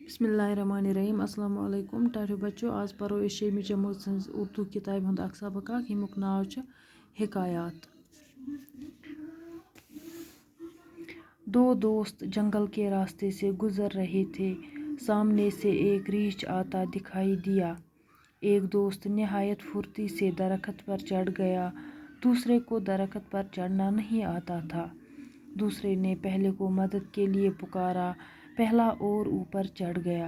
बिस्मिल्लाहिर्रहमानिर्रहीम अस्सलाम वालेकुम ठाठो बच्चों। आज पढ़ो इस 6वीं जमात सज उर्दू किताब हुंद अक सबक यमुक नाव छ हिकायात। दो दोस्त जंगल के रास्ते से गुजर रहे थे। सामने से एक रीछ आता दिखाई दिया। एक दोस्त निहायत फुर्ती से दरख्त पर चढ़ गया। दूसरे को दरख्त पर चढ़ना नहीं आता था। दूसरे ने पहले को मदद के लिए पुकारा। पहला और ऊपर चढ़ गया।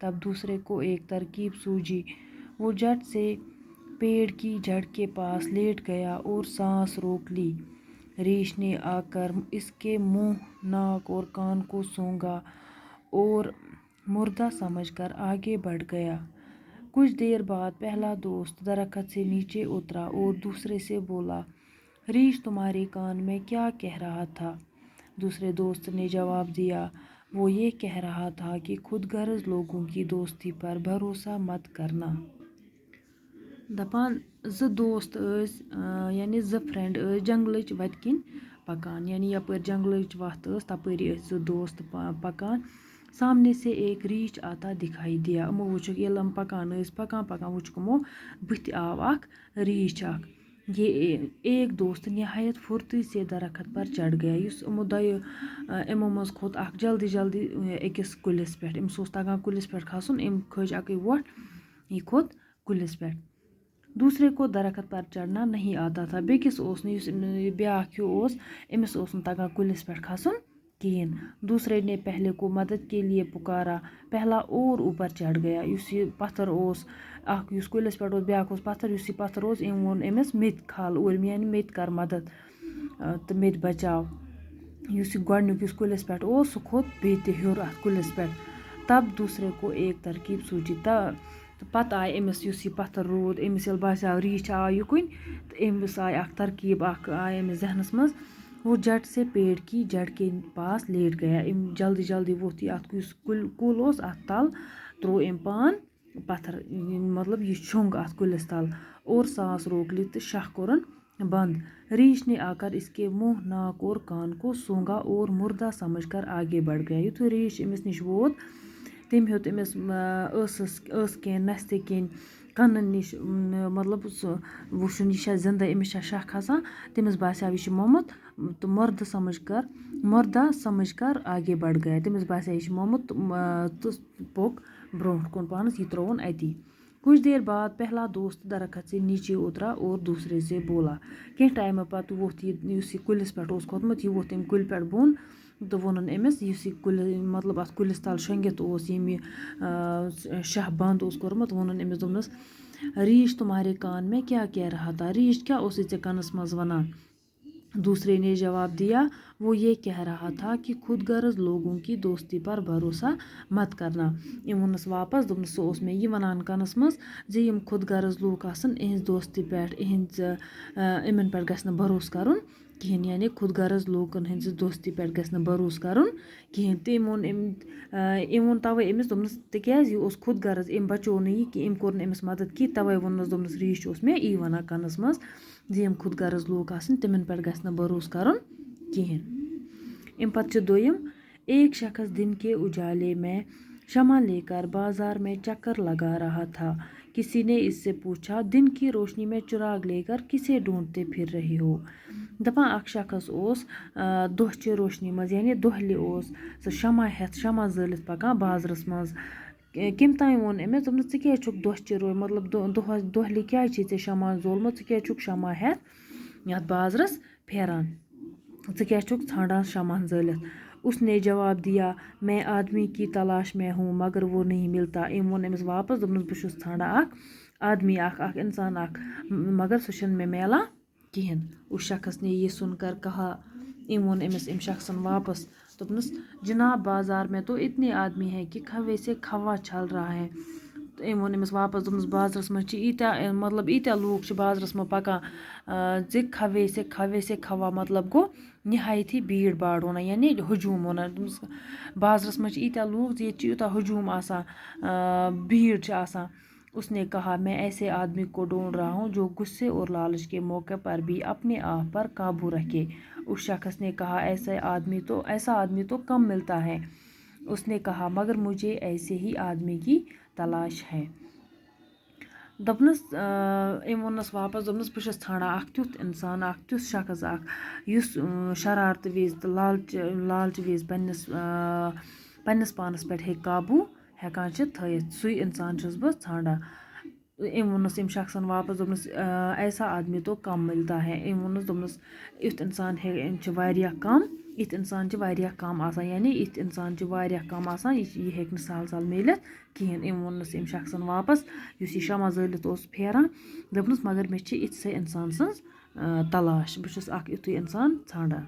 तब दूसरे को एक तरकीब सूझी। वो झट से पेड़ की जड़ के पास लेट गया और सांस रोक ली। रीछ ने आकर इसके मुंह, नाक और कान को सूंघा और मुर्दा समझकर आगे बढ़ गया। कुछ देर बाद पहला दोस्त दरख्त से नीचे उतरा और दूसरे से बोला, रीछ तुम्हारे कान में क्या कह रहा था? दूसरे दोस्त ने जवाब दिया, वो ये कह रहा था कि खुदगर्ज लोगों की दोस्ती पर भरोसा मत करना। दपान ज दोस्त यानी ज फ्रेंड जंगलच वत किन पकान, यानी यपर जंगलच वत तपरी ज दोस्त पकान। सामने से एक रीछ आता दिखाई दिया। यमो वुचुक येल पकान पकान वुचुक यमो बुथ आव अख रीछ अख। ये एक दोस्त निहायत फुर्ती से दरख्त पर चढ़ गया। युस यमो दयो यमो मज खोत अख जल्दी जल्दी अकिस कुलिस पे। अमिस ओस तगान कुलिस पे खसन। अम खज अक वोट, यह खोत कुलिस पे। दूसरे को दरख्त पर चढ़ना नहीं आता था। बेकिस ओस न ब्याख ओस, अमिस ओस न तगान कुलिस पे खसन कहेन। दूसरे ने पहले को मदद के लिए पुकारा। पहला और ऊपर चढ़ गया। युस यह पत्थर ओस अख युस कुलिस पे ओस, ब्याख ओस पत्थर। युस यह पत्थर ओस, अम वोन अमिस मेत खल और यानी मेत कर मदद तो मेत बचाव। युस यह गोडनुक युस कुलिस पे ओस, सह खोत बे ते हेर अथ कुलिस पे। तब दूसरे को एक तरकीब सूझी। पत आय अमिस युस यह पत्थर रोद, अमिस येल बास्याव रीछ आव युकुन, तो अमिस आय अख तरकीब अख आय अमिस जहनस मज। वो झट से पेड़ की जड़ के पास लेट गया। अम जल्दी जल्दी वोथ यह अथ युस कुल ओस अथ तल, त्रो अम पान पत्थर, मतलब यह छोंग अथ कुलिस तल और सांस रोक ली तो शह कोरन बंद। रीछ ने आकर इसके मुंह, नाक और कान को सूंघा और मुर्दा समझकर आगे बढ़ गया। युथ रीछ अमिस निश वोत, तम हेत अमिस स कन नस्ते कन कन्न निश, मतलब वुशन यह जिंदा, अमिस शह खसान। तमिस बास्याव यह मोमुत तो मुर्दा समझकर आगे बढ़ गया। तमिस बास्याव यह मोमुत तो पोक ब्रोट कुन पानस, यह त्रोवन अति। कुछ देर बाद पहला दोस्त दरख्त से नीचे उतरा और दूसरे से बोला। कह टाइम पत वोथ यह कुलिस पे ओस खोतमुत, यह वोथ कुल पे बोन तो वोनन अमिस युस यह कुल, मतलब अथ कुलिस तल शंगित ओस, यम शह बंद ओस कोरमुत, वोनन अमिस दोपनस, रीछ तुम्हारे कान में क्या कह रहा था? रीछ क्या ओस ऐ कनस मज वनान? दूसरे ने जवाब दिया, वो ये कह रहा था कि खुदगर्ज लोगों की दोस्ती पर भरोसा मत करना। अम वोनस वापस, दोपनस सो ओस मे यह वनान कनस मज जे यम खुदगर्ज लोग आसन, इहंज दोस्ती पे इहंज इमन पे गछ न भरोस करुन कहेन, यानी खुदगर्ज लोगन हंज दोस्ती पे गछ न भरोस करुन कहेन। तम वोन तवे अमिस दोपनस, तिक्याज यह ओस खुदगर्ज, अम बचो न यह कि अम कोर न अमिस मदद की, तवे वोनस दोपनस रीछ ओस मे यी वनान कनस मज जे यम खुदगर्ज लोग आसन, तिमन पे गछ न भरोस करुन कहेन। अम पत छ दोयम, एक शख्स दिन के उजाले में शमा लेकर बाजार में चक्कर लगा रहा था। किसी ने इससे पूछा, दिन की रोशनी में चिराग लेकर किसे ढूंढते फिर रहे हो? दपान अख शख्स ओस दोह च रोशनी मज, यानी दोहले ओस सह शमा हेथ, शमा जलित पकान बाजरस मज। कम ताई वोन अमिस, दोपनस क्या छुक दोह च मतलब दोहले क्या छे शमा जोलमुत, क्या छुक शमा हेथ यथ बाजरस फेरान, क्या छुक ठांडान शमा जलित? उसने जवाब दिया, मैं आदमी की तलाश में हूँ मगर वो नहीं मिलता। अम वोन अमिस वापस, दोपनस बह छुस ठांडा अख आदमी अख इंसान अख, मगर सह छन मे मिलान कहेन। उस शख्स ने ये सुनकर कहा, अम वोन अमिस अम शख्सन वापस, दोपनस, जनाब बाजार में तो इतने आदमी हैं कि खवे से खवा चल रहा है। अम वोन अमिस वापस, दोपनस बाजरस मज ईत्या, मतलब ईत्या लोग बाजरस मज पकान जे खवे से खवा, मतलब गो निहायत ही भीड़ भाड़ होना, यानी हजूम होना। बाजरस मज ईत्या लोग जे यूता हजूम आसान, भीड़ छ आसान। उसने कहा, मैं ऐसे आदमी को ढूंढ रहा हूँ जो गुस्से और लालच के मौके पर भी अपने आप पर काबू रखे। उस शख्स ने कहा, ऐसा आदमी तो कम मिलता है। उसने कहा, मगर मुझे ऐसे ही आदमी की तलाश है। दपनस अम वोनस वापस दपनस बह ठाणा तुथ इंसान तुथ शख्स युस शरारत विज तो लालच विज पन्नस पानस पे हे काबू हेकान थत सुई इंसान बह ठाणा। वोनस शख्सन वापस दोपनस ऐसा आदमी तो कम मिलता है। वोनस दोपनस युथ इंसान कम इत इंसान वारिया कम आसान, यानी इत इंसान वारिया कम आसान, यह हेक सहल सहल मिलत कहें। वोनस शख्सन वापस युस यह शमा जलित फेरान, दोपनस मगर मे इतसे इंसान सज तलाश, बह युतुई इंसान ठाणा।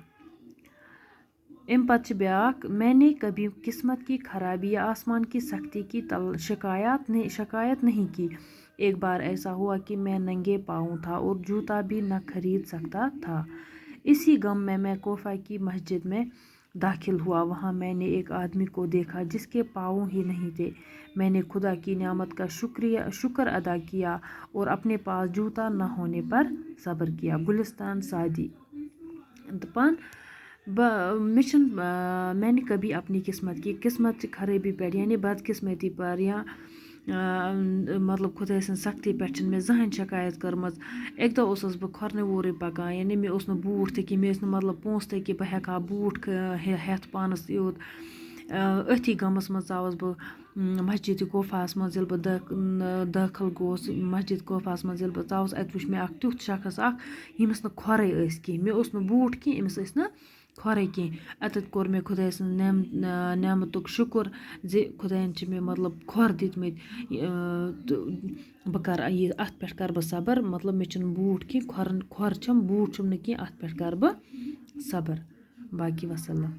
अम पत ब्याक, मैंने कभी किस्मत की खराबी या आसमान की सख्ती की शिकायत नहीं की। एक बार ऐसा हुआ कि मैं नंगे पाँव था और जूता भी न खरीद सकता था। इसी गम में मैं कोफा की मस्जिद में दाखिल हुआ। वहाँ मैंने एक आदमी को देखा जिसके पाँव ही नहीं थे। मैंने खुदा की नेमत का शुक्र अदा किया और अपने पास जूता न होने पर सब्र किया। गुलिस्तान सादी दपान मैंने कभी अपनी किस्मत खराबी पे यानी बदकिस्मती पर या मतलब खुदा सन सख्ती पे मे जहन शिकायत कर्म। एक दो बह खोरन वोर पकान, यानी मे बूट तक मे मतलब पोंस तक बह हेका बूट हेथ पानस योत। अथी गमस मज जावस बह मस्जिद कोफास मज दाखिल गोस मस्जिद कोफास मज बह जावस, अत वुच मे तुथ शख्स यमिस न खोरे कहें, मे बूट कहें, अमिस न खोरे कहें। अतत कोर मे खुदा सन नेमतुक शुक्र जे खुदायन मे मतलब खोर दितमत, बह कर अत पे कर बह सब्र, मतलब मे बूट कहें खोर बूट न कहें, अत पे कर बह सब्र। बाकी वसलम।